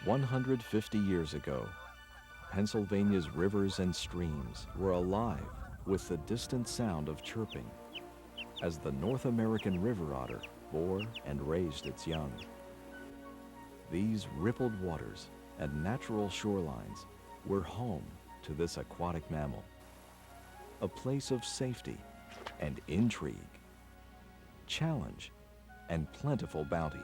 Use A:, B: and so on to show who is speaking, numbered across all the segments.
A: 150 years ago, Pennsylvania's rivers and streams were alive with the distant sound of chirping as the North American river otter bore and raised its young. These rippled waters and natural shorelines were home to this aquatic mammal, a place of safety and intrigue, challenge and plentiful bounty.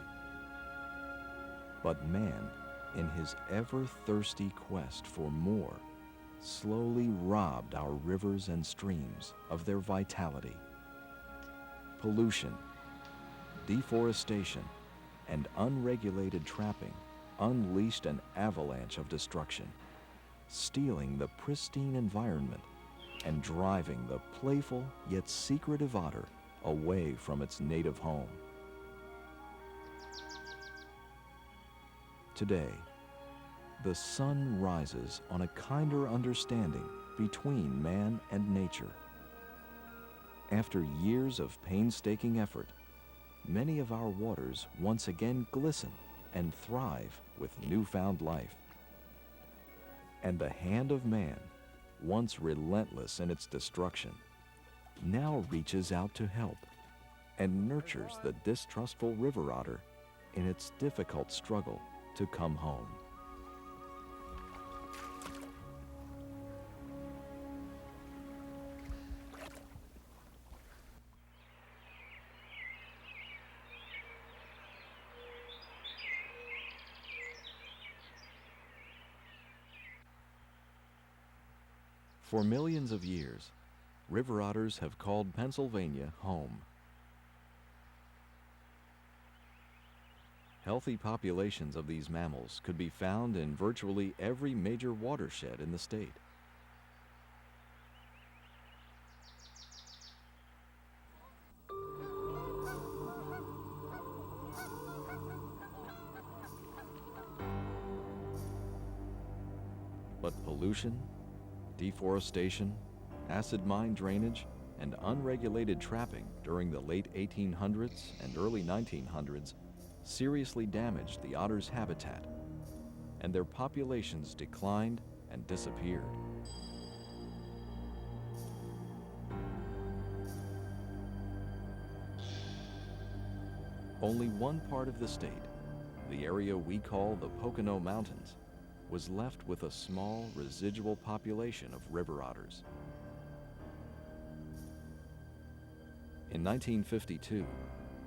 A: But man, in his ever-thirsty quest for more, slowly robbed our rivers and streams of their vitality. Pollution, deforestation, and unregulated trapping unleashed an avalanche of destruction, stealing the pristine environment and driving the playful yet secretive otter away from its native home. Today, the sun rises on a kinder understanding between man and nature. After years of painstaking effort, many of our waters once again glisten and thrive with newfound life. And the hand of man, once relentless in its destruction, now reaches out to help and nurtures the distrustful river otter in its difficult struggle to come home. For millions of years, river otters have called Pennsylvania home. Healthy populations of these mammals could be found in virtually every major watershed in the state. But pollution, deforestation, acid mine drainage, and unregulated trapping during the late 1800s and early 1900s seriously damaged the otter's habitat, and their populations declined and disappeared. Only one part of the state, the area we call the Pocono Mountains, was left with a small residual population of river otters. In 1952,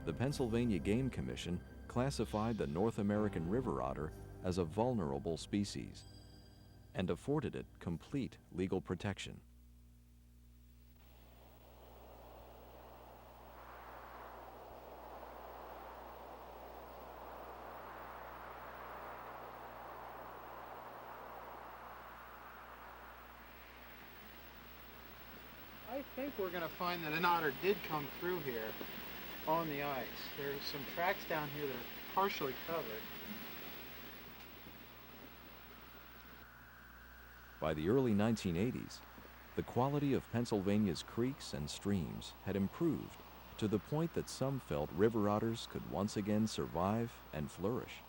A: the Pennsylvania Game Commission classified the North American river otter as a vulnerable species and afforded it complete legal protection.
B: I think we're going to find that an otter did come through here on the ice. There's some tracks down here that are partially covered.
A: By the early 1980s, the quality of Pennsylvania's creeks and streams had improved to the point that some felt river otters could once again survive and flourish.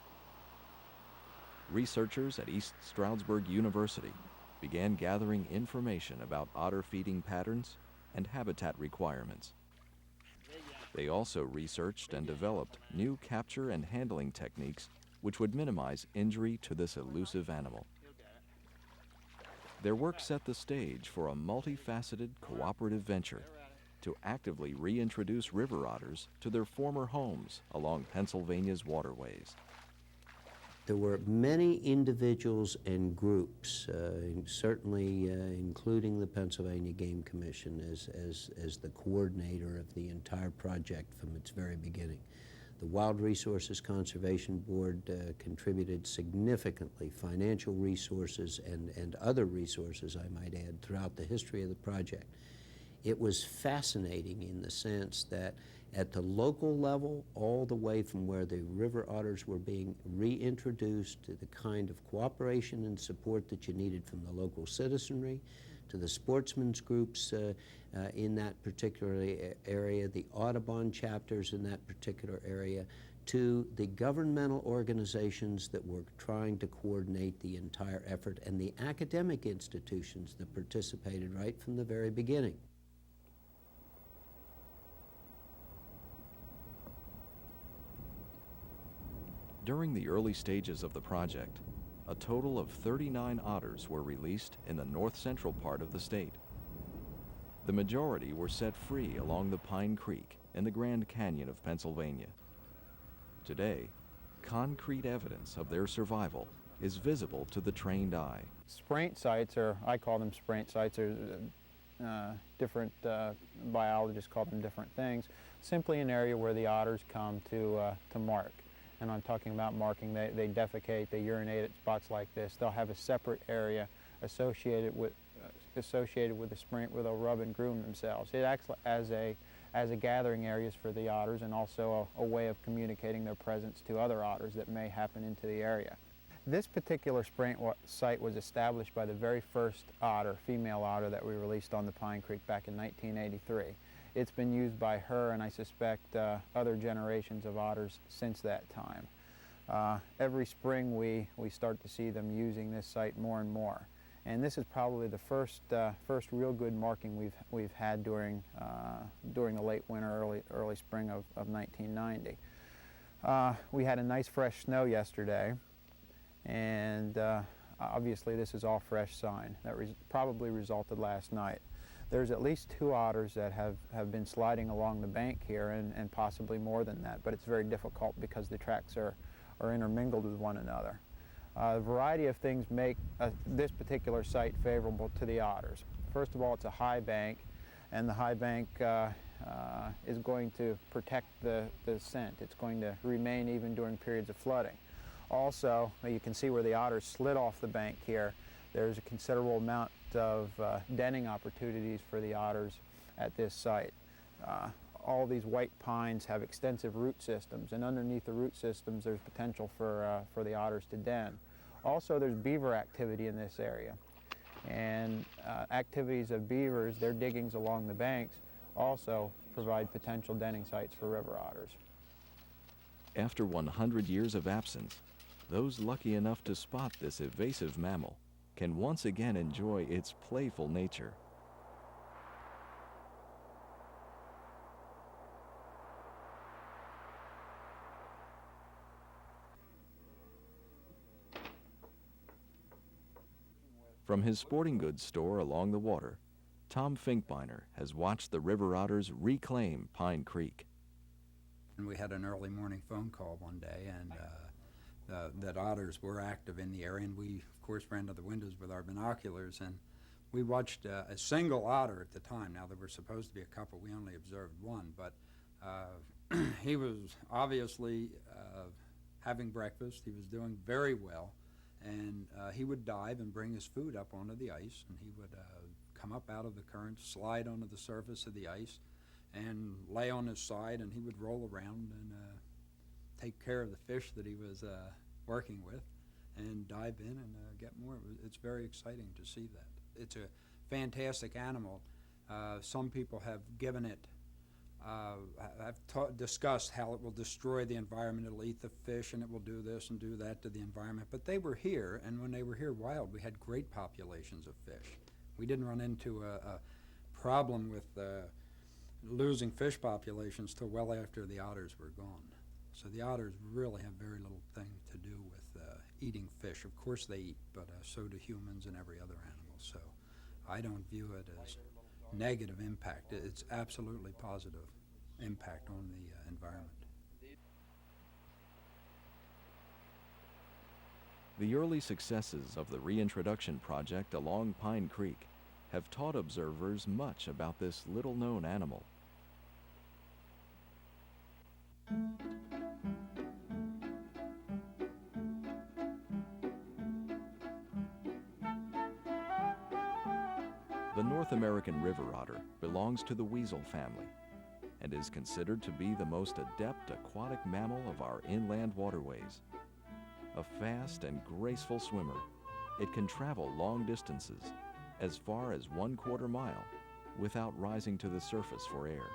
A: Researchers at East Stroudsburg University began gathering information about otter feeding patterns and habitat requirements. They also researched and developed new capture and handling techniques which would minimize injury to this elusive animal. Their work set the stage for a multifaceted cooperative venture to actively reintroduce river otters to their former homes along Pennsylvania's waterways.
C: There were many individuals and groups, certainly including the Pennsylvania Game Commission as the coordinator of the entire project from its very beginning. The Wild Resources Conservation Board contributed significantly financial resources and other resources, I might add, throughout the history of the project. It was fascinating in the sense that at the local level, all the way from where the river otters were being reintroduced to the kind of cooperation and support that you needed from the local citizenry, to the sportsmen's groups in that particular area, the Audubon chapters in that particular area, to the governmental organizations that were trying to coordinate the entire effort, and the academic institutions that participated right from the very beginning.
A: During the early stages of the project, a total of 39 otters were released in the north-central part of the state. The majority were set free along the Pine Creek in the Grand Canyon of Pennsylvania. Today, concrete evidence of their survival is visible to the trained eye.
B: Spraint sites, or I call them spraint sites, or different biologists call them different things, simply an area where the otters come to mark. And I'm talking about marking. They defecate, they urinate at spots like this. They'll have a separate area associated with the spraint where they'll rub and groom themselves. It acts as a gathering areas for the otters, and also a way of communicating their presence to other otters that may happen into the area. This particular spraint site was established by the very first otter, female otter, that we released on the Pine Creek back in 1983. It's been used by her, and I suspect other generations of otters since that time. Every spring we start to see them using this site more and more. And this is probably the first real good marking we've had during the late winter, early spring of 1990. We had a nice fresh snow yesterday, and obviously this is all fresh sign. That probably resulted last night. There's at least 2 otters that have been sliding along the bank here, and possibly more than that, but it's very difficult because the tracks are intermingled with one another. A variety of things make this particular site favorable to the otters. First of all, it's a high bank, and the high bank is going to protect the scent. It's going to remain even during periods of flooding. Also, you can see where the otters slid off the bank here. There's a considerable amount of denning opportunities for the otters at this site. All these white pines have extensive root systems, and underneath the root systems there's potential for the otters to den. Also, there's beaver activity in this area, and activities of beavers, their diggings along the banks, also provide potential denning sites for river otters.
A: After 100 years of absence, those lucky enough to spot this evasive mammal can once again enjoy its playful nature. From his sporting goods store along the water, Tom Finkbeiner has watched the river otters reclaim Pine Creek.
D: And we had an early morning phone call one day, and that otters were active in the area, and we, of course, ran to the windows with our binoculars, and we watched a single otter at the time. Now, there were supposed to be a couple. We only observed one, but he was obviously having breakfast. He was doing very well, and he would dive and bring his food up onto the ice, and he would come up out of the current, slide onto the surface of the ice, and lay on his side, and he would roll around and take care of the fish that he was working with, and dive in and get more. It's very exciting to see that. It's a fantastic animal. Some people have given it, discussed how it will destroy the environment. It'll eat the fish, and it will do this and do that to the environment. But they were here, and when they were here wild, we had great populations of fish. We didn't run into a problem with losing fish populations till well after the otters were gone. So the otters really have very little thing to do with eating fish. Of course they eat, but so do humans and every other animal. So I don't view it as negative impact. It's absolutely positive impact on the environment.
A: The early successes of the reintroduction project along Pine Creek have taught observers much about this little-known animal. The North American river otter belongs to the weasel family and is considered to be the most adept aquatic mammal of our inland waterways. A fast and graceful swimmer, it can travel long distances, as far as 1/4 mile without rising to the surface for air.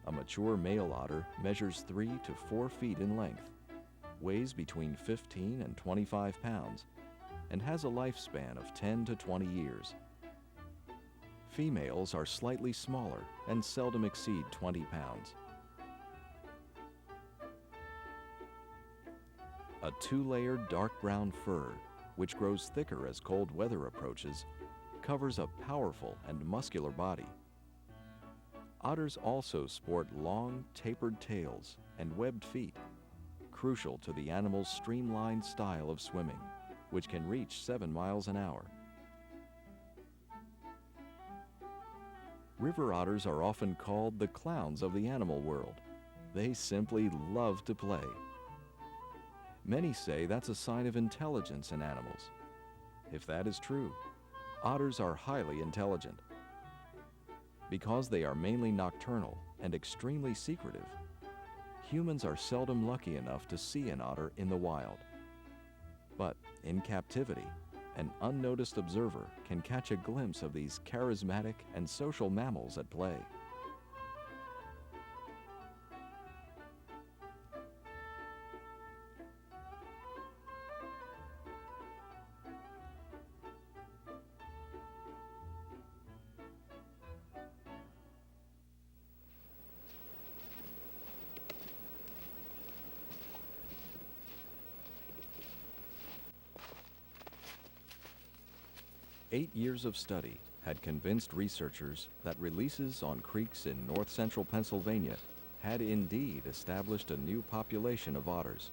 A: A mature male otter measures 3 to 4 feet in length, weighs between 15 and 25 pounds, and has a lifespan of 10 to 20 years. Females are slightly smaller and seldom exceed 20 pounds. A 2-layered dark brown fur, which grows thicker as cold weather approaches, covers a powerful and muscular body. Otters also sport long, tapered tails and webbed feet, crucial to the animal's streamlined style of swimming, which can reach 7 miles an hour. River otters are often called the clowns of the animal world. They simply love to play. Many say that's a sign of intelligence in animals. If that is true, otters are highly intelligent. Because they are mainly nocturnal and extremely secretive, humans are seldom lucky enough to see an otter in the wild. But in captivity, an unnoticed observer can catch a glimpse of these charismatic and social mammals at play. Eight years of study had convinced researchers that releases on creeks in north-central Pennsylvania had indeed established a new population of otters.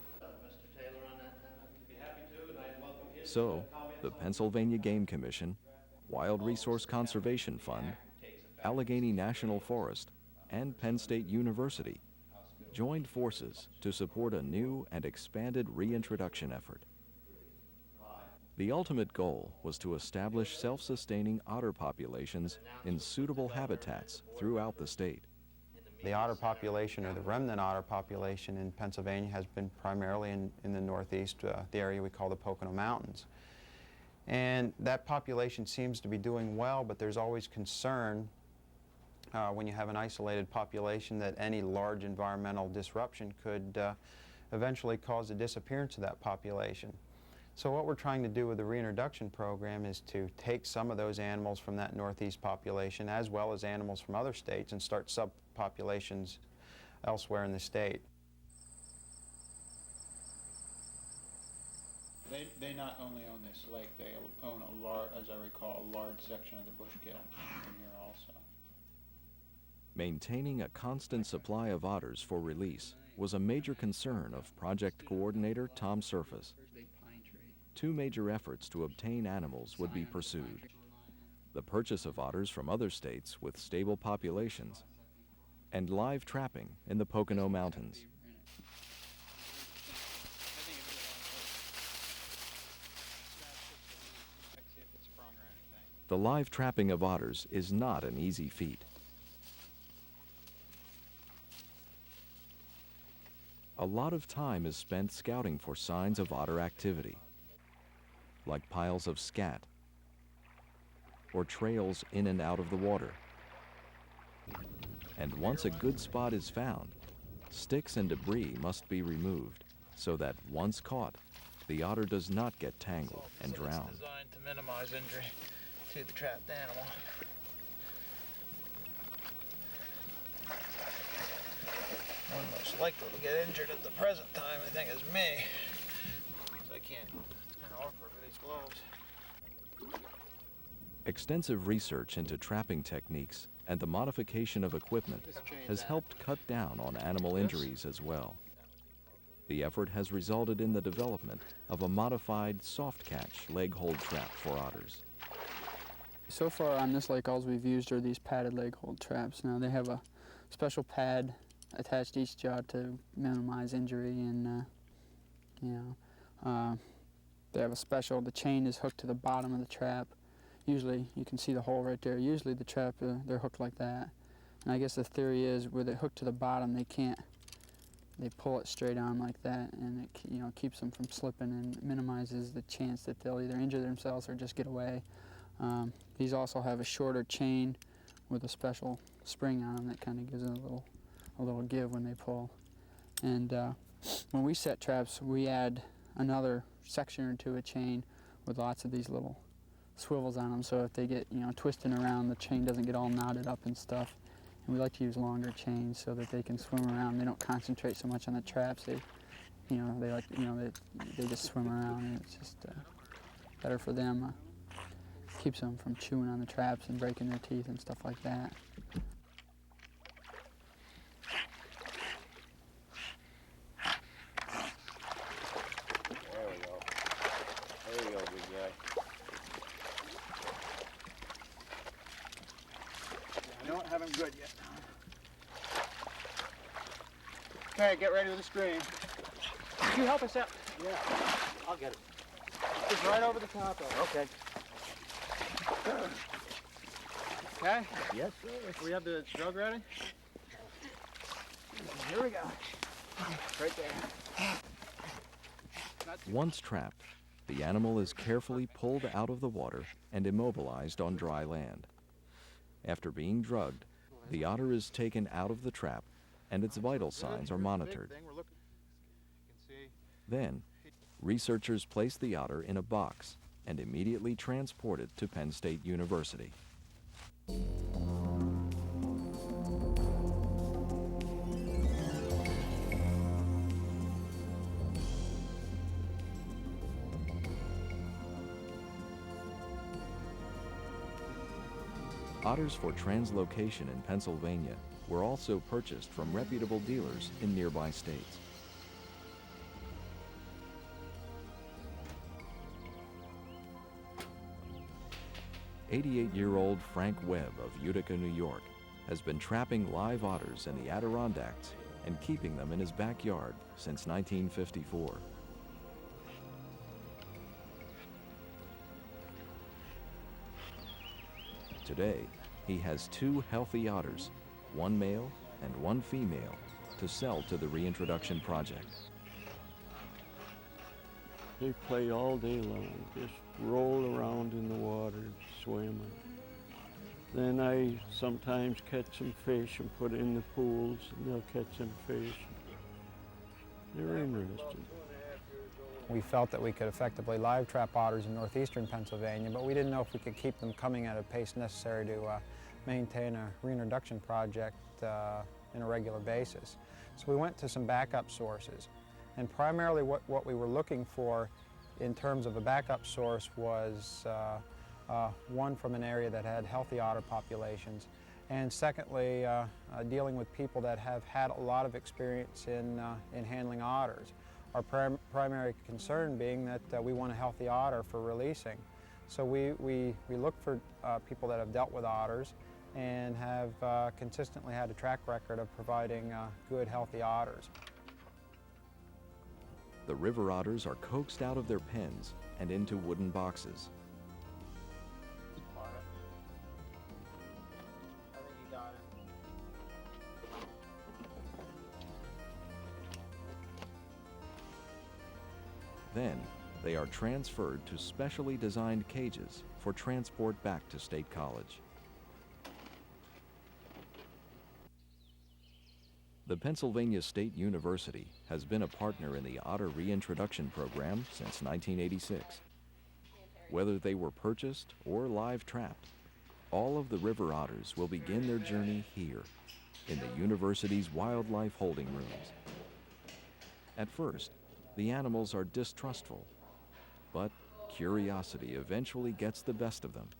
A: So, the Pennsylvania Game Commission, Wild Resource Conservation Fund, Allegheny National Forest, and Penn State University joined forces to support a new and expanded reintroduction effort. The ultimate goal was to establish self-sustaining otter populations in suitable habitats throughout the state.
B: The otter population, or the remnant otter population in Pennsylvania, has been primarily in the northeast, the area we call the Pocono Mountains. And that population seems to be doing well, but there's always concern when you have an isolated population that any large environmental disruption could eventually cause the disappearance of that population. So what we're trying to do with the reintroduction program is to take some of those animals from that northeast population, as well as animals from other states, and start subpopulations elsewhere in the state.
E: They not only own this lake, they own a large, as I recall, a large section of the Bushkill in here also.
A: Maintaining a constant supply of otters for release was a major concern of project coordinator Tom Surface. 2 major efforts to obtain animals would be pursued: the purchase of otters from other states with stable populations, and live trapping in the Pocono Mountains. The live trapping of otters is not an easy feat. A lot of time is spent scouting for signs of otter activity, like piles of scat or trails in and out of the water. And once a good spot is found, sticks and debris must be removed so that, once caught, the otter does not get tangled and drown.
E: It's designed to minimize injury to the trapped animal. One most likely to get injured at the present time, I think, is me. Because I can't, it's kind of awkward with these gloves.
A: Extensive research into trapping techniques and the modification of equipment has helped cut down on animal injuries as well. The effort has resulted in the development of a modified soft-catch leg hold trap for otters.
F: So far on this lake, all we've used are these padded leg hold traps. Now they have a special pad attached to each jaw to minimize injury, and they have a special, the chain is hooked to the bottom of the trap. Usually, you can see the hole right there. Usually the trap, they're hooked like that. And I guess the theory is with it hooked to the bottom, they can't they pull it straight on like that, and it keeps them from slipping and minimizes the chance that they'll either injure themselves or just get away. These also have a shorter chain with a special spring on them that kind of gives it a little give when they pull. And when we set traps, we add another section or two of chain with lots of these little swivels on them, so if they get twisting around, the chain doesn't get all knotted up and stuff. And we like to use longer chains so that they can swim around. They don't concentrate so much on the traps. They just swim around, and it's just better for them. Keeps them from chewing on the traps and breaking their teeth and stuff like that.
G: There we go. There we go, big guy.
E: I don't have him good yet. Okay, get ready with the screen. Can you help us out?
G: Yeah, I'll get it.
E: Just right over the top of it.
G: Okay.
E: Okay?
G: Yes, sir.
E: We have the drug ready? Here we go. Right there.
A: Once trapped, the animal is carefully pulled out of the water and immobilized on dry land. After being drugged, the otter is taken out of the trap and its vital signs are monitored. Then, researchers place the otter in a box and immediately transport it to Penn State University. Otters for translocation in Pennsylvania were also purchased from reputable dealers in nearby states. "88-year-old Frank Webb of Utica, New York, has been trapping live otters in the Adirondacks and keeping them in his backyard since 1954. Today, he has 2 healthy otters, 1 male and 1 female, to sell to the reintroduction project.
H: They play all day long, just roll around in the water, swimming. Then I sometimes catch some fish and put in the pools, and they'll catch some fish. They're interesting.
B: We felt that we could effectively live trap otters in northeastern Pennsylvania, but we didn't know if we could keep them coming at a pace necessary to maintain a reintroduction project in a regular basis. So we went to some backup sources, and primarily what we were looking for in terms of a backup source was one from an area that had healthy otter populations, and secondly, dealing with people that have had a lot of experience in handling otters. Our primary concern being that we want a healthy otter for releasing. So we look for people that have dealt with otters and have consistently had a track record of providing good, healthy otters.
A: The river otters are coaxed out of their pens and into wooden boxes.
E: I think you got it.
A: Then, they are transferred to specially designed cages for transport back to State College. The Pennsylvania State University has been a partner in the Otter Reintroduction Program since 1986. Whether they were purchased or live trapped, all of the river otters will begin their journey here, in the university's wildlife holding rooms. At first, the animals are distrustful, but curiosity eventually gets the best of them,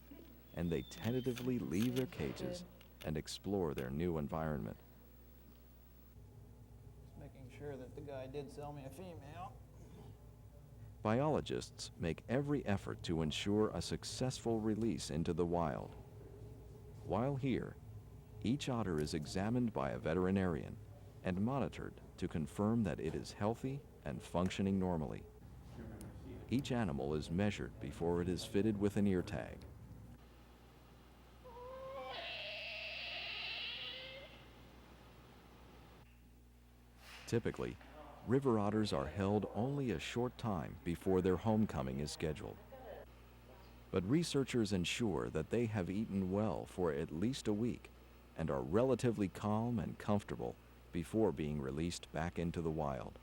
A: and they tentatively leave their cages and explore their new environment.
E: Just making sure that the guy did sell me a female.
A: Biologists make every effort to ensure a successful release into the wild. While here, each otter is examined by a veterinarian and monitored to confirm that it is healthy and functioning normally. Each animal is measured before it is fitted with an ear tag. Typically, river otters are held only a short time before their homecoming is scheduled. But researchers ensure that they have eaten well for at least a week and are relatively calm and comfortable before being released back into the wild.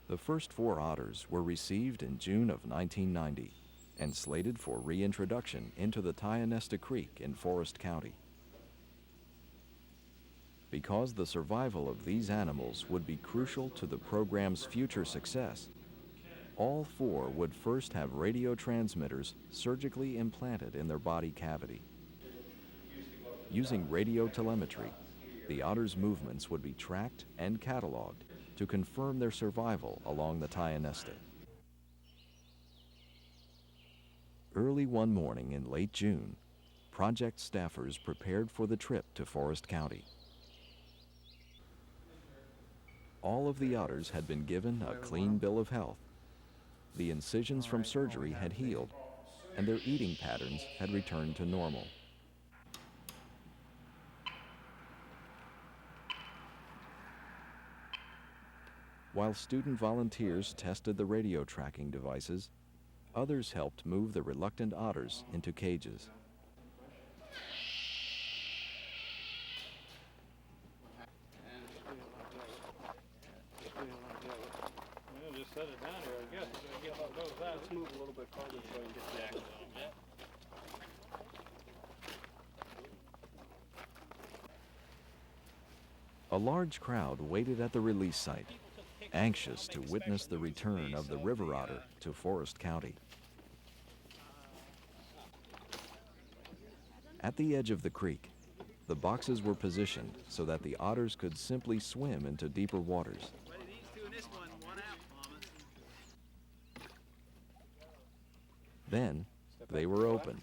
A: The first 4 otters were received in June of 1990 and slated for reintroduction into the Tionesta Creek in Forest County. Because the survival of these animals would be crucial to the program's future success, all 4 would first have radio transmitters surgically implanted in their body cavity. Using radio telemetry, the otters' movements would be tracked and cataloged to confirm their survival along the Tionesta. Early one morning in late June, project staffers prepared for the trip to Forest County. All of the otters had been given a clean bill of health. The incisions from surgery had healed, and their eating patterns had returned to normal. While student volunteers tested the radio tracking devices, others helped move the reluctant otters into cages.
H: Just set it down here, I guess. Let's move a little bit farther so I can get the action on it.
A: A large crowd waited at the release site, anxious to witness the return of the river otter to Forest County. At the edge of the creek, the boxes were positioned so that the otters could simply swim into deeper waters. Then, they were opened.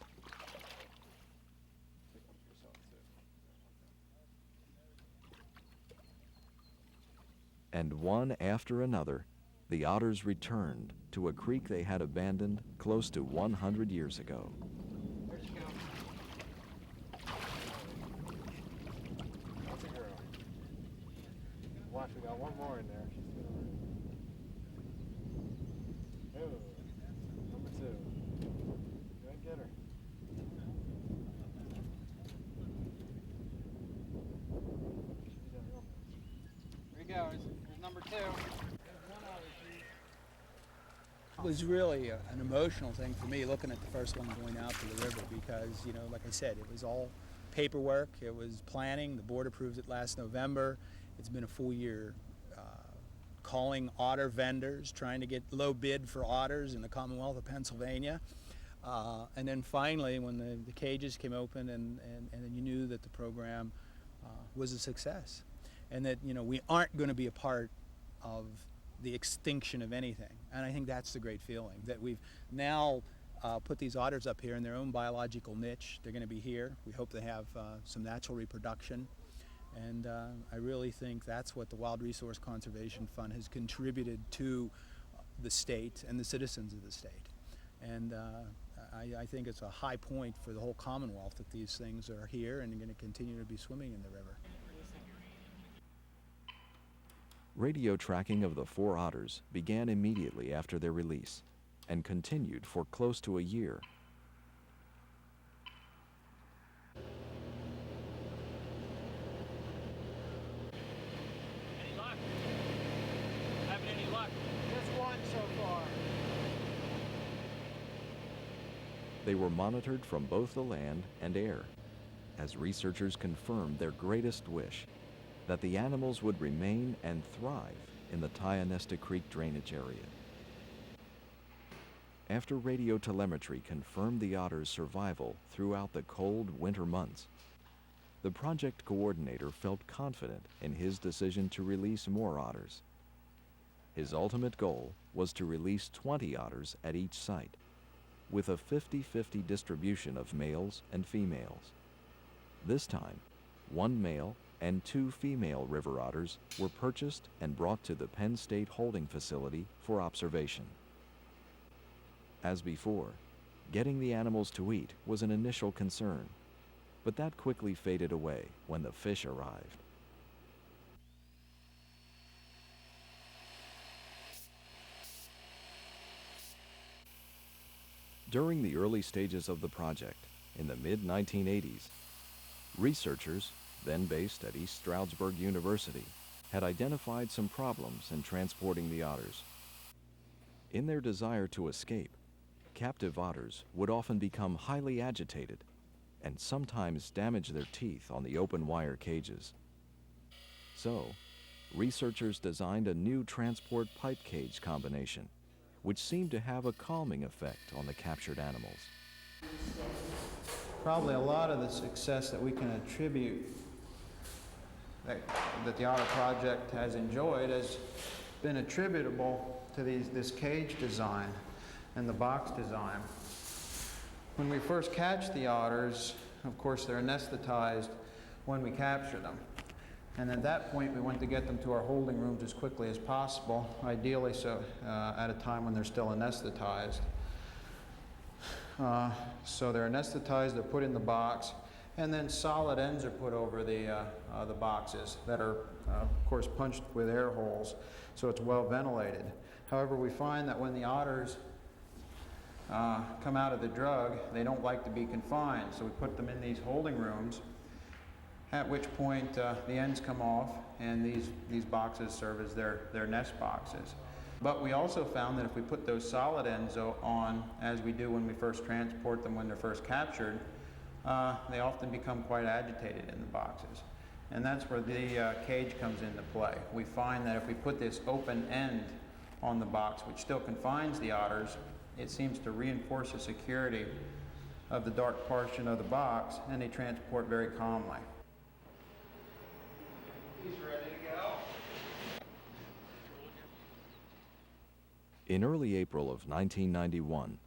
A: And one after another, the otters returned to a creek they had abandoned close to 100 years ago.
H: Watch, we got one more in there. She's gonna... Oh, number 2. Go ahead and get her. Here he goes. Here's number 2.
I: It was really an emotional thing for me looking at the first one going out to the river because, you know, like I said, it was all paperwork, it was planning, the board approved it last November. It's been a full year calling otter vendors, trying to get low bid for otters in the Commonwealth of Pennsylvania. And then finally, when the cages came open and then you knew that the program was a success and that, you know, we aren't going to be a part of the extinction of anything. And I think that's the great feeling, that we've now put these otters up here in their own biological niche. They're going to be here. We hope they have some natural reproduction. And I really think that's what the Wild Resource Conservation Fund has contributed to the state and the citizens of the state. And I think it's a high point for the whole Commonwealth that these things are here and are going to continue to be swimming in the river.
A: Radio tracking of the 4 otters began immediately after their release and continued for close to a year.
E: Any luck? Having any luck? Just one so far.
A: They were monitored from both the land and air as researchers confirmed their greatest wish, that the animals would remain and thrive in the Tionesta Creek drainage area. After radio telemetry confirmed the otters' survival throughout the cold winter months, the project coordinator felt confident in his decision to release more otters. His ultimate goal was to release 20 otters at each site, with a 50-50 distribution of males and females. This time, 1 male and 2 female river otters were purchased and brought to the Penn State Holding Facility for observation. As before, getting the animals to eat was an initial concern, but that quickly faded away when the fish arrived. During the early stages of the project, in the mid-1980s, researchers, then based at East Stroudsburg University, had identified some problems in transporting the otters. In their desire to escape, captive otters would often become highly agitated and sometimes damage their teeth on the open wire cages. So, researchers designed a new transport pipe cage combination, which seemed to have a calming effect on the captured animals.
B: Probably a lot of the success that we can attribute that the Otter Project has enjoyed has been attributable to this cage design and the box design. When we first catch the otters, of course they're anesthetized when we capture them. And at that point we want to get them to our holding rooms as quickly as possible, ideally so at a time when they're still anesthetized. So they're anesthetized, they're put in the box, and then solid ends are put over the boxes that are, of course, punched with air holes, so it's well ventilated. However, we find that when the otters come out of the drug, they don't like to be confined, so we put them in these holding rooms, at which point the ends come off, and these boxes serve as their nest boxes. But we also found that if we put those solid ends on, as we do when we first transport them when they're first captured, they often become quite agitated in the boxes. And that's where the cage comes into play. We find that if we put this open end on the box, which still confines the otters, it seems to reinforce the security of the dark portion of the box, and they transport very calmly.
E: He's ready to go.
A: In early April of 1991,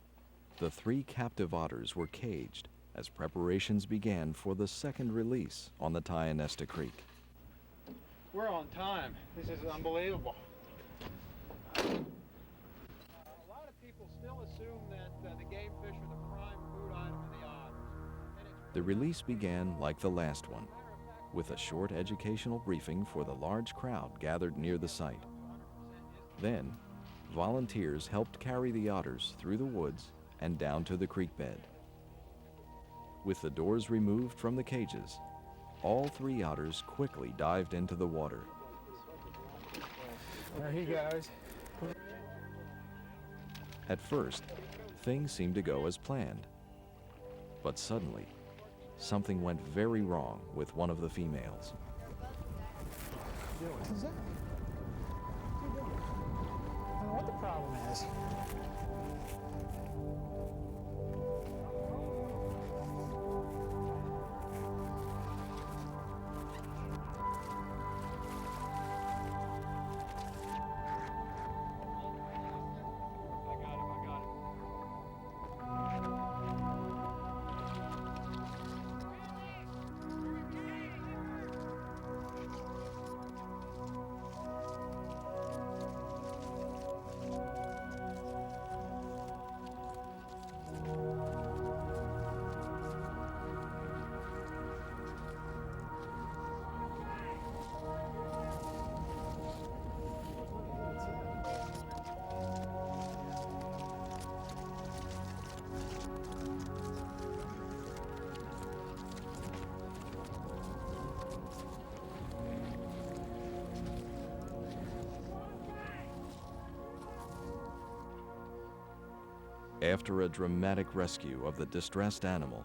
A: the 3 captive otters were caged as preparations began for the second release on the Tionesta Creek.
B: We're on time. This is unbelievable. A lot of people still assume that the game fish are the prime food item of the otters.
A: The release began like the last one, with a short educational briefing for the large crowd gathered near the site. Then, volunteers helped carry the otters through the woods and down to the creek bed. With the doors removed from the cages, all 3 otters quickly dived into the water.
B: There he goes.
A: At first, things seemed to go as planned. But suddenly, something went very wrong with one of the females.
B: What is that? I don't know what the problem is.
A: After a dramatic rescue of the distressed animal,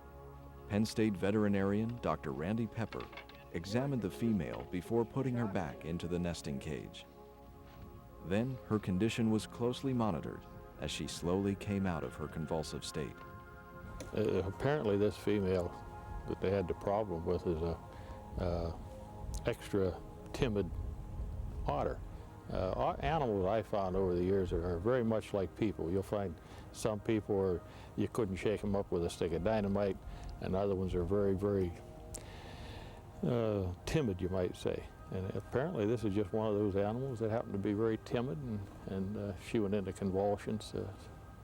A: Penn State veterinarian Dr. Randy Pepper examined the female before putting her back into the nesting cage. Then her condition was closely monitored as she slowly came out of her convulsive state.
J: Apparently this female that they had the problem with is a extra timid otter. Animals I found over the years are very much like people. You'll find some people you couldn't shake them up with a stick of dynamite, and other ones are very, very timid, you might say. And apparently this is just one of those animals that happened to be very timid, and she went into convulsions,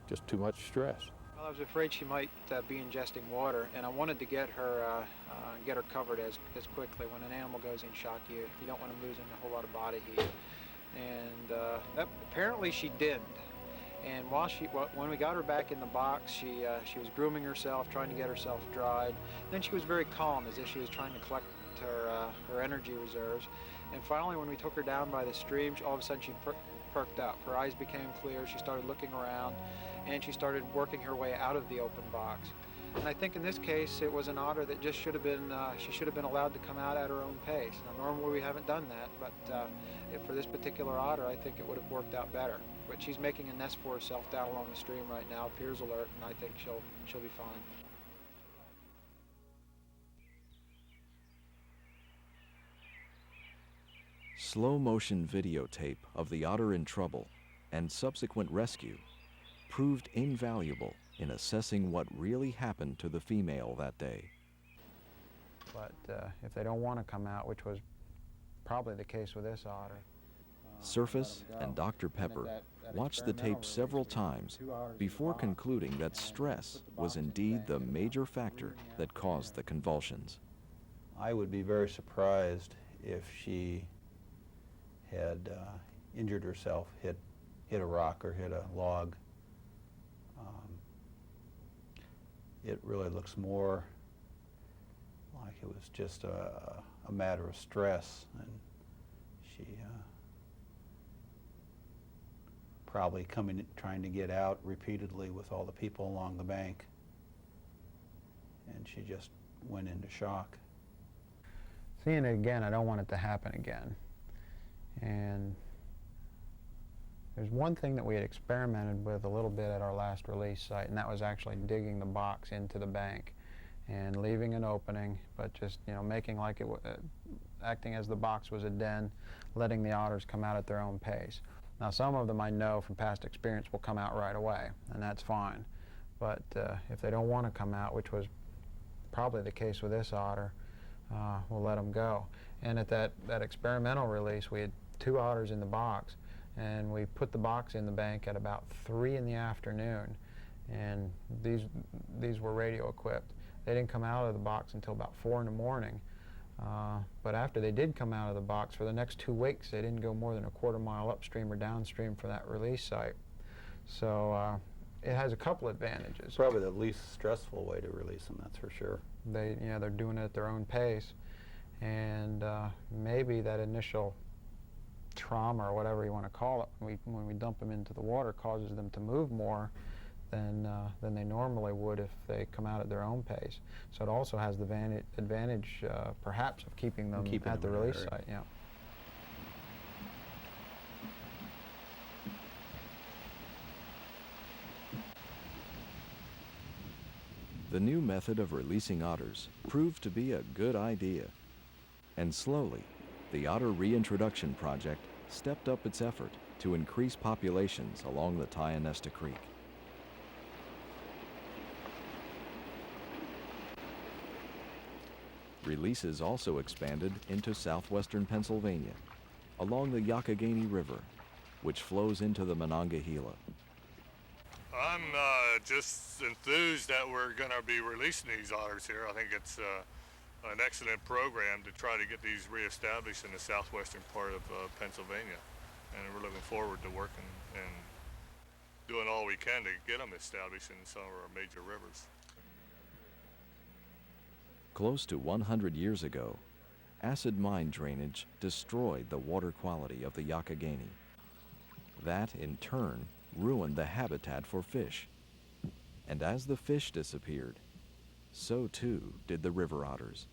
J: just too much stress.
B: Well, I was afraid she might be ingesting water, and I wanted to get her covered as quickly. When an animal goes in shock, you don't want them losing a whole lot of body heat. And apparently she didn't. And when we got her back in the box, she was grooming herself, trying to get herself dried. Then she was very calm, as if she was trying to collect her energy reserves. And finally, when we took her down by the stream, all of a sudden she perked up. Her eyes became clear, she started looking around, and she started working her way out of the open box. And I think in this case, it was an otter that just should have been, she should have been allowed to come out at her own pace. Now, normally we haven't done that, but for this particular otter, I think it would have worked out better. But she's making a nest for herself down along the stream right now, appears alert, and I think she'll be fine.
A: Slow motion videotape of the otter in trouble and subsequent rescue proved invaluable in assessing what really happened to the female that day.
B: But if they don't want to come out, which was probably the case with this otter.
A: Surface and Dr. Pepper watched the tape several times before concluding that stress was indeed the major factor that caused the convulsions.
K: I would be very surprised if she had injured herself, hit a rock or hit a log. It really looks more like it was just a matter of stress, and she probably trying to get out repeatedly with all the people along the bank, and she just went into shock.
B: Seeing it again, I don't want it to happen again. And there's one thing that we had experimented with a little bit at our last release site, and that was actually digging the box into the bank and leaving an opening, but just, making like it acting as the box was a den, letting the otters come out at their own pace. Now, some of them I know from past experience will come out right away, and that's fine. But if they don't want to come out, which was probably the case with this otter, we'll let them go. And at that experimental release, we had 2 otters in the box, and we put the box in the bank at about 3 in the afternoon, and these were radio equipped. They didn't come out of the box until about 4 in the morning. But after they did come out of the box, for the next 2 weeks, they didn't go more than a quarter mile upstream or downstream from that release site. So it has a couple advantages.
K: Probably the least stressful way to release them, that's for sure.
B: They're doing it at their own pace, and maybe that initial trauma or whatever you want to call it, when we dump them into the water, causes them to move more than they normally would if they come out at their own pace. So it also has the advantage, perhaps, of keeping them at the release site. Yeah.
A: The new method of releasing otters proved to be a good idea, and slowly, the Otter Reintroduction Project stepped up its effort to increase populations along the Tionesta Creek. Releases also expanded into southwestern Pennsylvania, along the Youghiogheny River, which flows into the Monongahela.
L: I'm just enthused that we're going to be releasing these otters here. I think it's an excellent program to try to get these reestablished in the southwestern part of Pennsylvania. And we're looking forward to working and doing all we can to get them established in some of our major rivers.
A: Close to 100 years ago, acid mine drainage destroyed the water quality of the Youghiogheny. That, in turn, ruined the habitat for fish. And as the fish disappeared, so too did the river otters.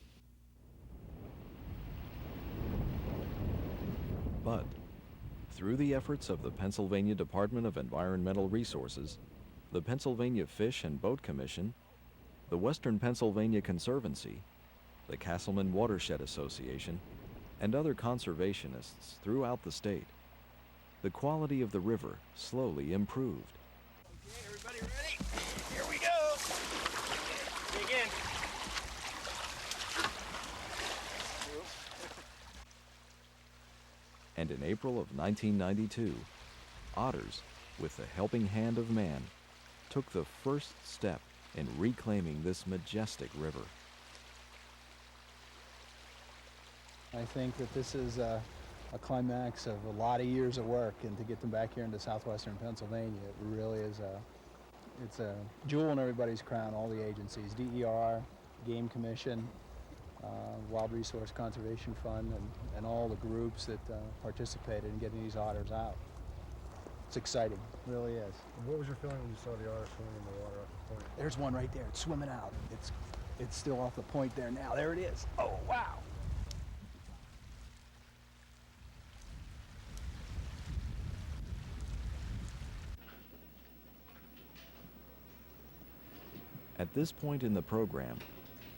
A: But through the efforts of the Pennsylvania Department of Environmental Resources, the Pennsylvania Fish and Boat Commission, the Western Pennsylvania Conservancy, the Castleman Watershed Association, and other conservationists throughout the state, the quality of the river slowly improved.
E: Okay, everybody ready? Here we go. Dig in.
A: And in April of 1992, otters, with the helping hand of man, took the first step in reclaiming this majestic river.
I: I think that this is a climax of a lot of years of work, and to get them back here into southwestern Pennsylvania, it really is it's a jewel in everybody's crown, all the agencies, DER, Game Commission, Wild Resource Conservation Fund, and all the groups that participated in getting these otters out. It's exciting, it really is.
M: What was your feeling when you saw the otter swimming in the water off the point?
I: There's one right there, it's swimming out. It's still off the point there now, there it is. Oh, wow.
A: At this point in the program,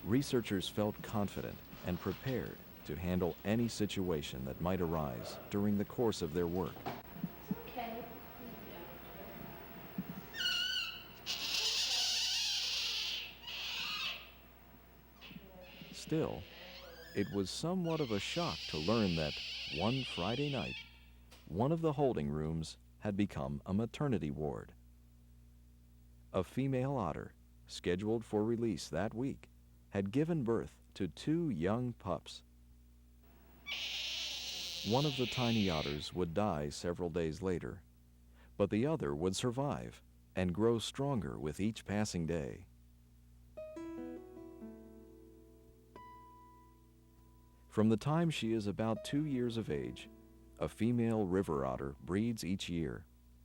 A: researchers felt confident and prepared to handle any situation that might arise during the course of their work. Still, it was somewhat of a shock to learn that one Friday night, one of the holding rooms had become a maternity ward. A female otter, scheduled for release that week, had given birth to 2 young pups. One of the tiny otters would die several days later, but the other would survive and grow stronger with each passing day. From the time she is about 2 years of age, a female river otter breeds each year,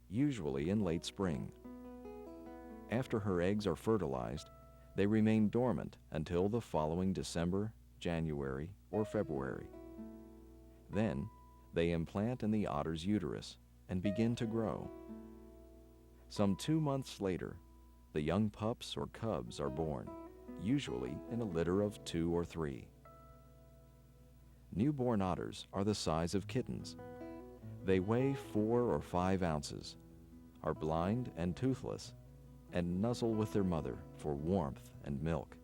A: usually in late spring. After her eggs are fertilized, they remain dormant until the following December, January, or February. Then, they implant in the otter's uterus and begin to grow. Some 2 months later, the young pups or cubs are born, usually in a litter of 2 or 3. Newborn otters are the size of kittens. They weigh 4 or 5 ounces, are blind and toothless, and nuzzle with their mother for warmth and milk.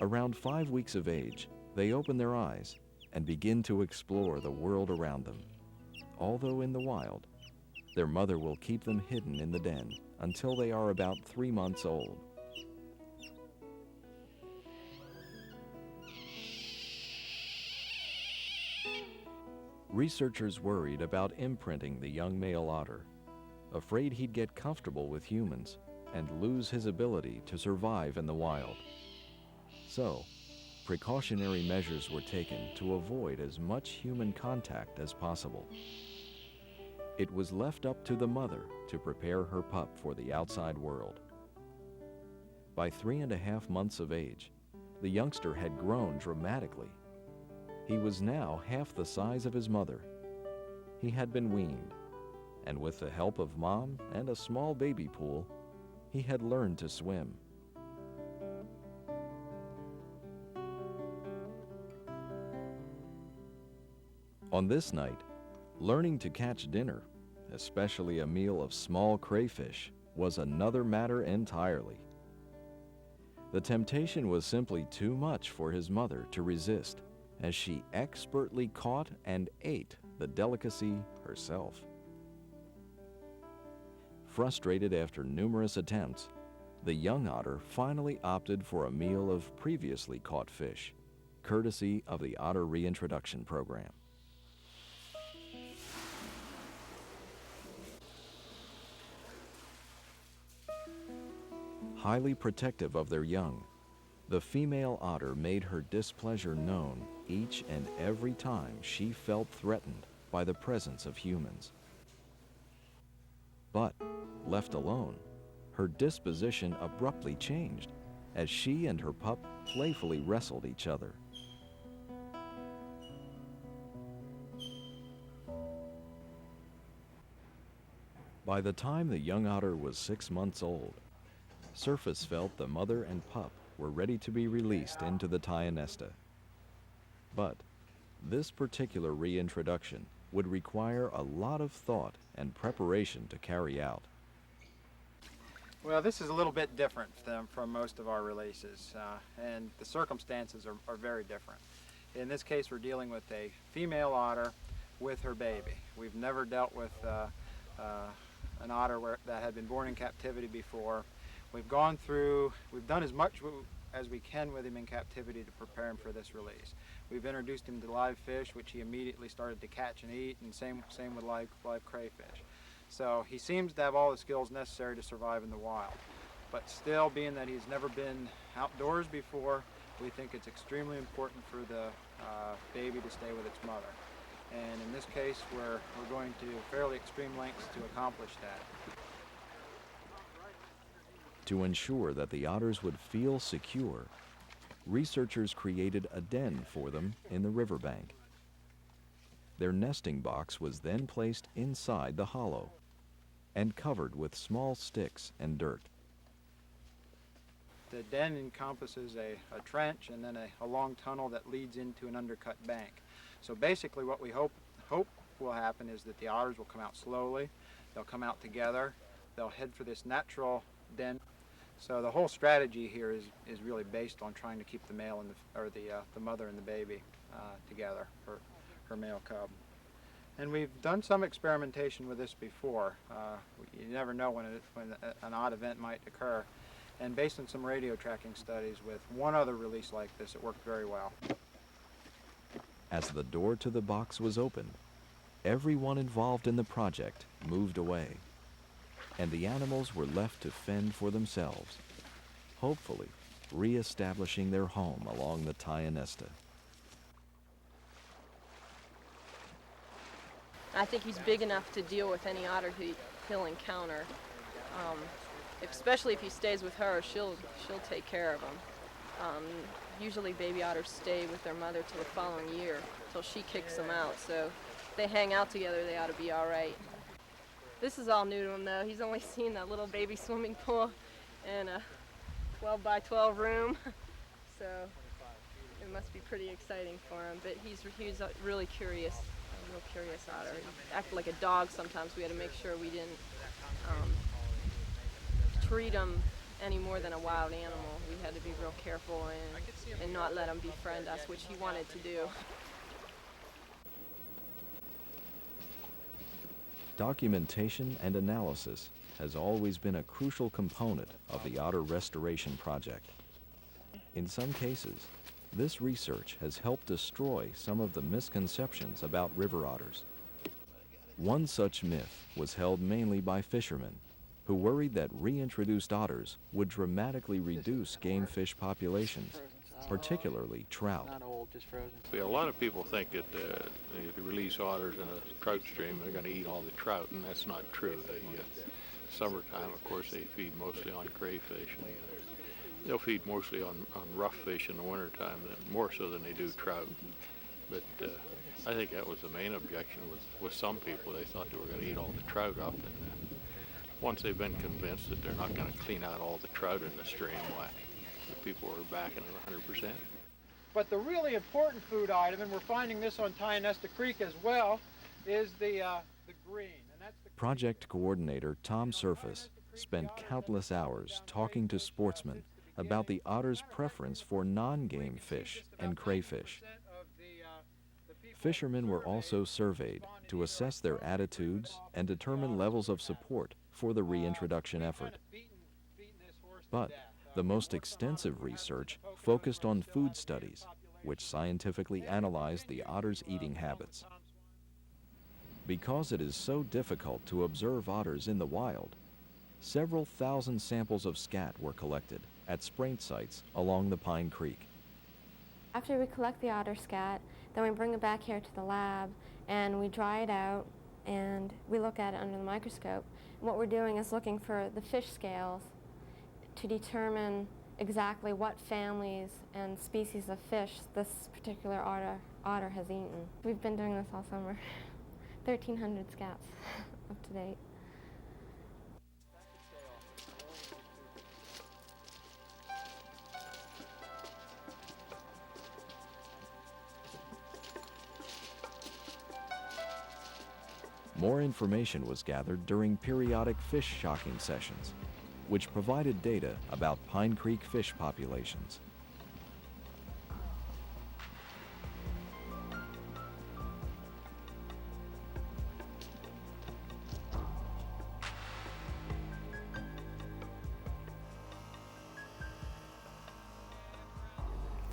A: Around 5 weeks of age, they open their eyes and begin to explore the world around them. Although in the wild, their mother will keep them hidden in the den until they are about 3 months old. Researchers worried about imprinting the young male otter, afraid he'd get comfortable with humans and lose his ability to survive in the wild. So, precautionary measures were taken to avoid as much human contact as possible. It was left up to the mother to prepare her pup for the outside world. By 3.5 months of age, the youngster had grown dramatically. He was now half the size of his mother. He had been weaned, and with the help of Mom and a small baby pool, he had learned to swim. On this night, learning to catch dinner, especially a meal of small crayfish, was another matter entirely. The temptation was simply too much for his mother to resist, as she expertly caught and ate the delicacy herself. Frustrated after numerous attempts, the young otter finally opted for a meal of previously caught fish, courtesy of the Otter Reintroduction Program. Highly protective of their young, the female otter made her displeasure known each and every time she felt threatened by the presence of humans. But, left alone, her disposition abruptly changed as she and her pup playfully wrestled each other. By the time the young otter was 6 months old, Surface felt the mother and pup were ready to be released into the Tionesta. But this particular reintroduction would require a lot of thought and preparation to carry out.
B: Well, this is a little bit different from most of our releases, and the circumstances are very different. In this case, we're dealing with a female otter with her baby. We've never dealt with an otter that had been born in captivity before. We've done as much as we can with him in captivity to prepare him for this release. We've introduced him to live fish, which he immediately started to catch and eat, and same with live crayfish. So he seems to have all the skills necessary to survive in the wild. But still, being that he's never been outdoors before, we think it's extremely important for the baby to stay with its mother. And in this case, we're going to fairly extreme lengths to accomplish that.
A: To ensure that the otters would feel secure, researchers created a den for them in the riverbank. Their nesting box was then placed inside the hollow and covered with small sticks and dirt.
B: The den encompasses a trench and then a long tunnel that leads into an undercut bank. So basically what we hope will happen is that the otters will come out slowly, they'll come out together, they'll head for this natural den. So the whole strategy here is really based on trying to keep the male and the mother and the baby together, her male cub. And we've done some experimentation with this before. You never know when an odd event might occur. And based on some radio tracking studies with one other release like this, it worked very well.
A: As the door to the box was opened, everyone involved in the project moved away, and the animals were left to fend for themselves, hopefully re-establishing their home along the Tionesta.
N: I think he's big enough to deal with any otter he'll encounter. Especially if he stays with her, she'll take care of him. Usually baby otters stay with their mother till the following year, till she kicks them out. So if they hang out together, they ought to be all right. This is all new to him, though. He's only seen that little baby swimming pool and a 12 by 12 room. So it must be pretty exciting for him. But he's really curious, a real curious otter. He acted like a dog sometimes. We had to make sure we didn't treat him any more than a wild animal. We had to be real careful and not let him befriend us, which he wanted to do.
A: Documentation and analysis has always been a crucial component of the otter restoration project. In some cases, this research has helped destroy some of the misconceptions about river otters. One such myth was held mainly by fishermen, who worried that reintroduced otters would dramatically reduce game fish populations, particularly trout.
F: Not old, just frozen.
J: A lot of people think that if you release otters in a trout stream, they're going to eat all the trout, and that's not true. Summertime, of course, they feed mostly on crayfish. And they'll feed mostly on rough fish in the wintertime, more so than they do trout. But I think that was the main objection with some people. They thought they were going to eat all the trout up, and once they've been convinced that they're not going to clean out all the trout in the stream, why, the people are backing it 100%.
B: But the really important food item, and we're finding this on Tionesta Creek as well, is the green. And that's the
A: Project coordinator Tom Surface spent countless hours talking to sportsmen about the otter's preference for non-game fish and crayfish. Fishermen were also surveyed to assess their attitudes and determine levels of support for the reintroduction effort. But the most extensive research focused on food studies, which scientifically analyzed the otter's eating habits. Because it is so difficult to observe otters in the wild, several thousand samples of scat were collected at spraint sites along the Pine Creek.
O: After we collect the otter scat, then we bring it back here to the lab and we dry it out and we look at it under the microscope. And what we're doing is looking for the fish scales to determine exactly what families and species of fish this particular otter has eaten. We've been doing this all summer. 1,300 scats up to date.
A: More information was gathered during periodic fish shocking sessions, which provided data about Pine Creek fish populations.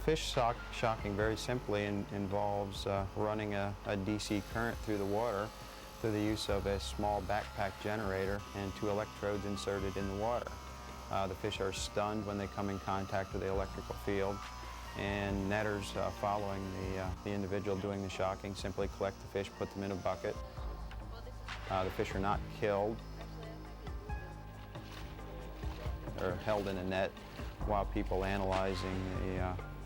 B: fish shocking very simply involves running a DC current through the water through the use of a small backpack generator and 2 electrodes inserted in the water. The fish are stunned when they come in contact with the electrical field, and netters following the individual doing the shocking simply collect the fish, put them in a bucket. The fish are not killed. They're held in a net while people analyzing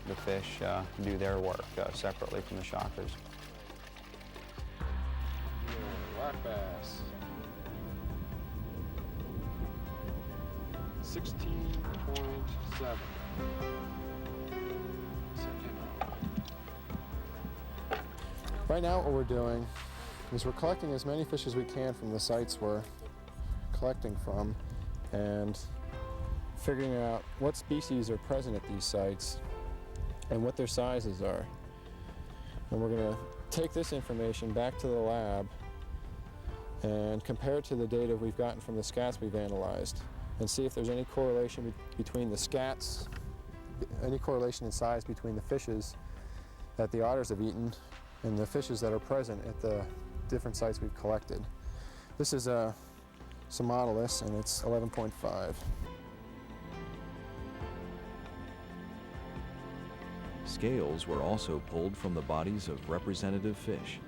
B: the fish do their work separately from the shockers.
P: Black bass. 16.7. Right now what we're doing is we're collecting as many fish as we can from the sites we're collecting from and figuring out what species are present at these sites and what their sizes are. And we're going to take this information back to the lab and compare it to the data we've gotten from the scats we've analyzed and see if there's any correlation between the scats, any correlation in size between the fishes that the otters have eaten and the fishes that are present at the different sites we've collected. This is a Somatilus and it's 11.5.
A: Scales were also pulled from the bodies of representative fish,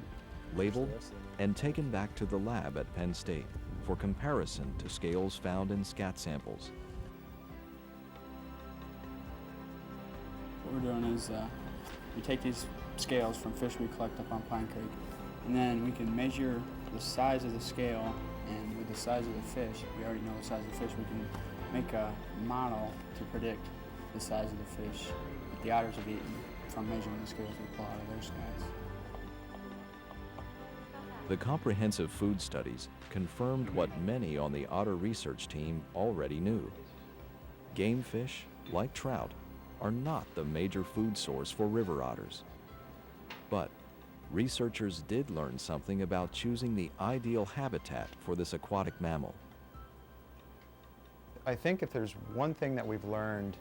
A: labeled, and taken back to the lab at Penn State for comparison to scales found in scat samples.
F: What we're doing is we take these scales from fish we collect up on Pine Creek, and then we can measure the size of the scale, and with the size of the fish, we already know the size of the fish, we can make a model to predict the size of the fish that the otters have eaten from measuring the scales we pull out of their scats.
A: The comprehensive food studies confirmed what many on the otter research team already knew. Game fish, like trout, are not the major food source for river otters. But researchers did learn something about choosing the ideal habitat for this aquatic mammal.
B: I think if there's one thing that we've learned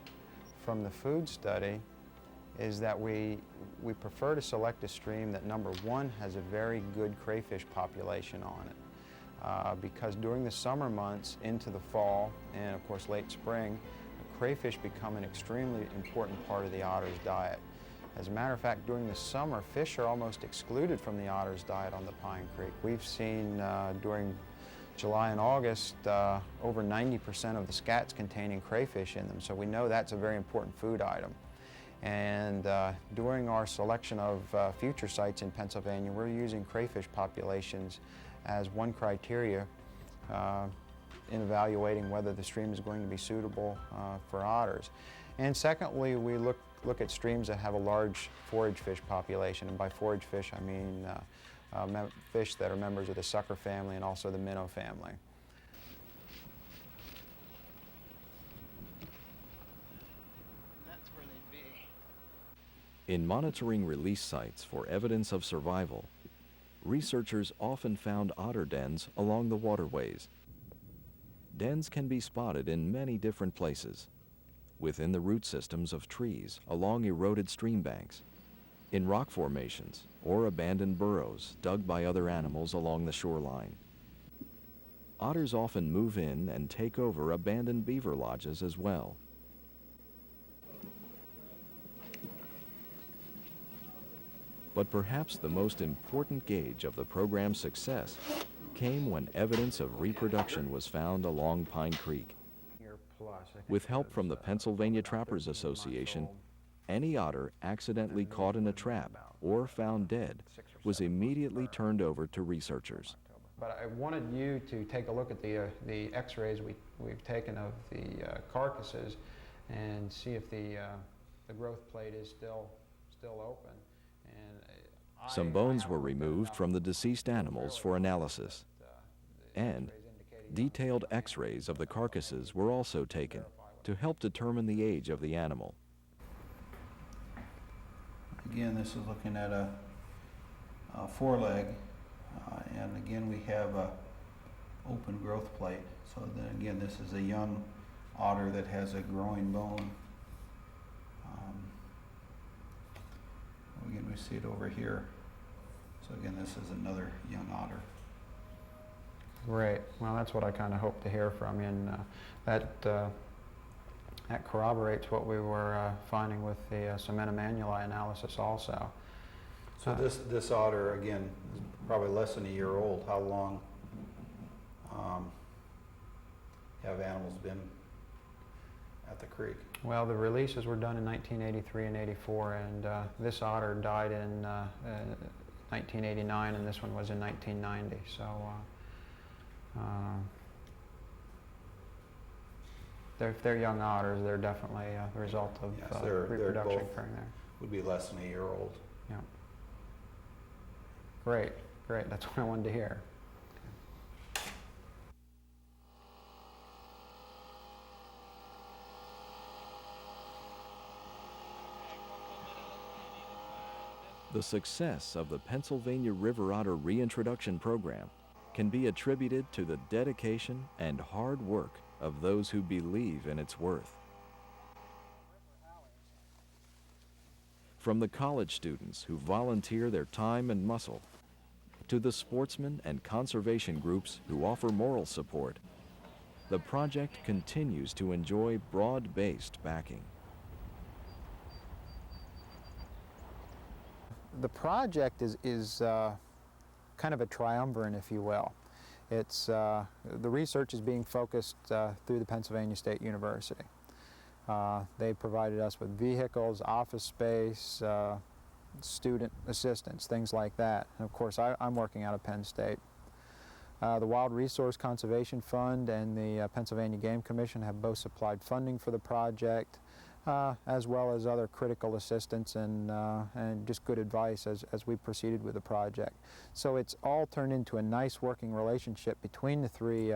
B: from the food study is that we prefer to select a stream that, number one, has a very good crayfish population on it. Because during the summer months into the fall and of course late spring, crayfish become an extremely important part of the otter's diet. As a matter of fact, during the summer, fish are almost excluded from the otter's diet on the Pine Creek. We've seen during July and August over 90% of the scats containing crayfish in them, so we know that's a very important food item. And during our selection of future sites in Pennsylvania, we're using crayfish populations as one criteria in evaluating whether the stream is going to be suitable for otters. And secondly, we look at streams that have a large forage fish population, and by forage fish I mean fish that are members of the sucker family and also the minnow family.
E: That's where they'd be.
A: In monitoring release sites for evidence of survival, researchers often found otter dens along the waterways. Dens can be spotted in many different places, within the root systems of trees along eroded stream banks, in rock formations or abandoned burrows dug by other animals along the shoreline. Otters often move in and take over abandoned beaver lodges as well. But perhaps the most important gauge of the program's success came when evidence of reproduction was found along Pine Creek. With help from the Pennsylvania Trappers Association, any otter accidentally caught in a trap or found dead was immediately turned over to researchers.
B: But I wanted you to take a look at the x-rays we've taken of the carcasses and see if the growth plate is still open. And
A: some bones were removed from the deceased animals for analysis, and detailed x-rays of the carcasses were also taken to help determine the age of the animal.
K: Again, this is looking at a foreleg, and again we have a open growth plate. So then again, this is a young otter that has a growing bone. we see it over here. So again, this is another young otter.
B: Great. Well, that's what I kind of hope to hear from you, and that corroborates what we were finding with the Semena manuali analysis also.
K: So this otter, again, is probably less than a year old. How long have animals been at the creek?
B: Well, the releases were done in 1983 and 84, and this otter died in 1989, and this one was in 1990. So if they're young otters, they're definitely the result of
K: Yes, they're
B: reproduction
K: both
B: occurring there.
K: Would be less than a year old.
B: Yeah. Great, great. That's what I wanted to hear.
A: The success of the Pennsylvania River Otter Reintroduction Program can be attributed to the dedication and hard work of those who believe in its worth. From the college students who volunteer their time and muscle, to the sportsmen and conservation groups who offer moral support, the project continues to enjoy broad-based backing.
B: The project is kind of a triumvirate, if you will. It's the research is being focused through the Pennsylvania State University. They provided us with vehicles, office space, student assistance, things like that. And of course, I'm working out of Penn State. The Wild Resource Conservation Fund and the Pennsylvania Game Commission have both supplied funding for the project, as well as other critical assistance and just good advice as we proceeded with the project. So it's all turned into a nice working relationship between the three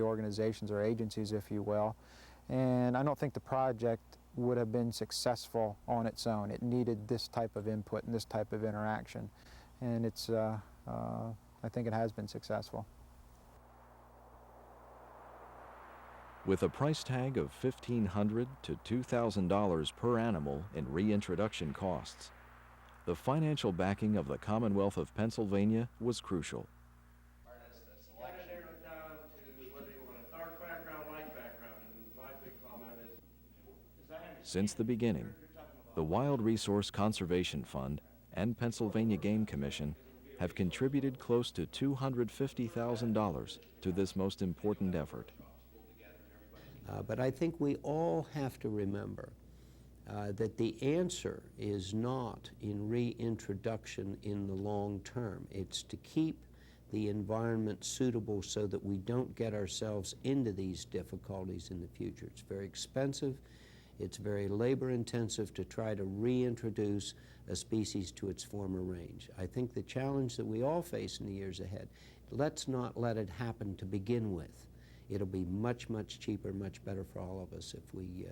B: organizations or agencies, if you will. And I don't think the project would have been successful on its own. It needed this type of input and this type of interaction. And it's, I think it has been successful.
A: With a price tag of $1,500 to $2,000 per animal in reintroduction costs, the financial backing of the Commonwealth of Pennsylvania was crucial. Since the beginning, the Wild Resource Conservation Fund and Pennsylvania Game Commission have contributed close to $250,000 to this most important effort.
C: But I think we all have to remember that the answer is not in reintroduction in the long term. It's to keep the environment suitable so that we don't get ourselves into these difficulties in the future. It's very expensive. It's very labor-intensive to try to reintroduce a species to its former range. I think the challenge that we all face in the years ahead, let's not let it happen to begin with. It'll be much, much cheaper, much better for all of us if we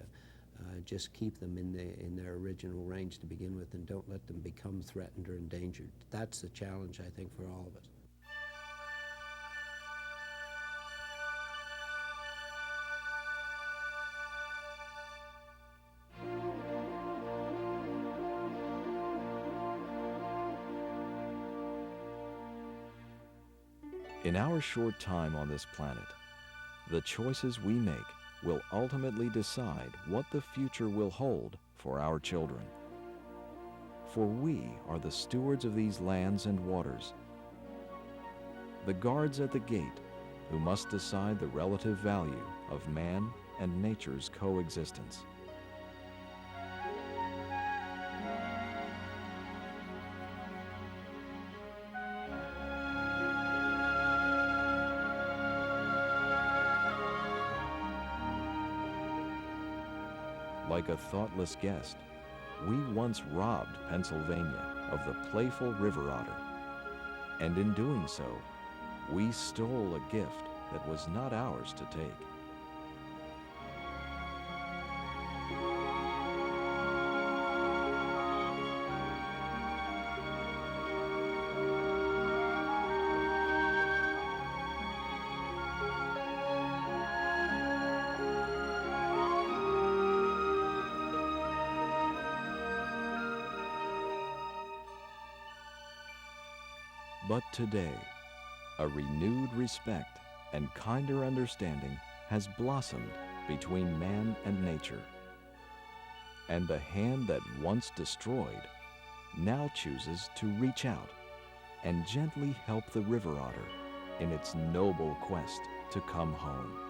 C: just keep them in their original range to begin with and don't let them become threatened or endangered. That's the challenge, I think, for all of us.
A: In our short time on this planet, the choices we make will ultimately decide what the future will hold for our children. For we are the stewards of these lands and waters, the guards at the gate who must decide the relative value of man and nature's coexistence. Like a thoughtless guest, we once robbed Pennsylvania of the playful river otter. And in doing so, we stole a gift that was not ours to take. But today, a renewed respect and kinder understanding has blossomed between man and nature. And the hand that once destroyed now chooses to reach out and gently help the river otter in its noble quest to come home.